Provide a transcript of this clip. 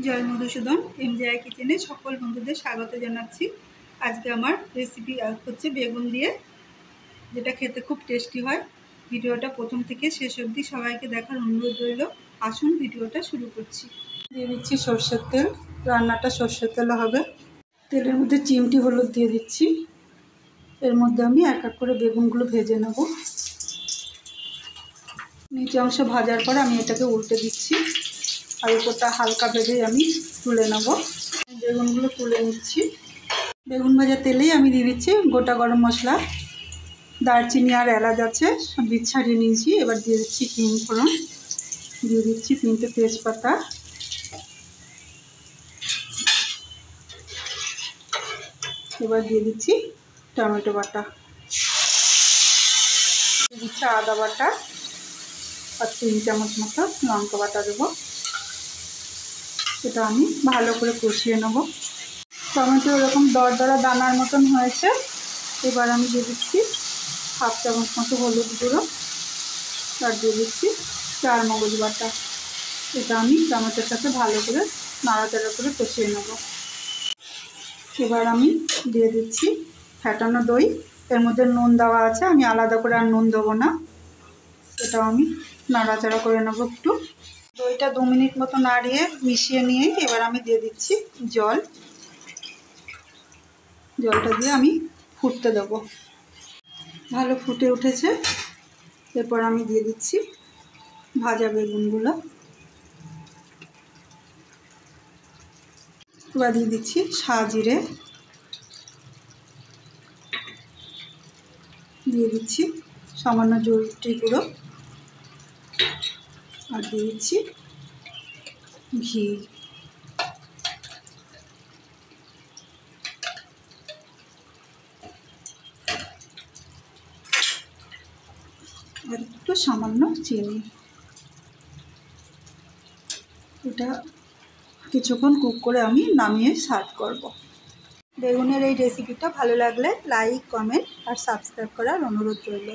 জয় Madhusudan MgI কিচেনে সকল বন্ধুদের স্বাগত জানাচ্ছি। আজকে আমার রেসিপি হচ্ছে বেগুন দিয়ে, যেটা খেতে খুব টেস্টি হয়। ভিডিওটা প্রথম থেকে শেষ অবধি সবাইকে দেখার অনুরোধ রইল। আসুন ভিডিওটা শুরু করছি। দিয়ে দিচ্ছি সর্ষের তেল। রান্নাটা সর্ষের তেলে হবে। তেলের মধ্যে চিমটি হলুদ দিয়ে দিচ্ছি। এর মধ্যে আমি এক এক করে বেগুনগুলো ভেজে নেব। নিচে অংশ ভাজার পর আমি এটাকে উল্টে দিচ্ছি, আর উপরটা হালকা ভেজে আমি তুলে নেব। বেগুনগুলো তুলে নিচ্ছি। বেগুন ভাজা তেলেই আমি দিয়ে দিচ্ছি গোটা গরম মশলা, দারচিনি আর এলাচ আছে, সব বীজ ছাড়িয়ে নিয়েছি। এবার দিয়ে দিচ্ছি হিং ফোড়ন, দিয়ে দিচ্ছি 3টে তেজপাতা, এবার দিয়ে দিচ্ছি টমেটো বাটা, দিয়ে দিচ্ছি আদা বাটা, আর 3 চামচ মতো লঙ্কা বাটা দেবো। এটা আমি ভালো করে কষিয়ে নেব। টমেটো এরকম দরদরা দানার মতন হয়েছে। এবার আমি দিয়ে দিচ্ছি 1/2 চামচ মতো হলুদ গুঁড়ো, আর দিয়ে দিচ্ছি চারমগজ বাটা। এটা আমি টমেটোর সাথে ভালো করে নাড়াচাড়া করে কষিয়ে নেব। এবার আমি দিয়ে দিচ্ছি ফেটানো দই। এর মধ্যে নুন দেওয়া আছে, আমি আলাদা করে আর নুন দেবো না। এটাও আমি নাড়াচাড়া করে নেব একটু। দইটা 2 মিনিট মতো নাড়িয়ে মিশিয়ে নিয়ে এবার আমি দিয়ে দিচ্ছি জল। জলটা দিয়ে আমি ফুটতে দেবো। ভালো ফুটে উঠেছে। এরপর আমি দিয়ে দিচ্ছি ভাজা বেগুনগুলো। এবার দিয়ে দিচ্ছি সাজিরে, দিয়ে দিচ্ছি সামান্য জলটি গুঁড়ো, আর দিয়ে দিচ্ছি ঘি। আর একটু সামান্য চিনি। এটা কিছুক্ষণ কুক করে আমি নামিয়ে সার্ভ করব। বেগুনের এই রেসিপিটা ভালো লাগলে লাইক, কমেন্ট আর সাবস্ক্রাইব করার অনুরোধ রইল।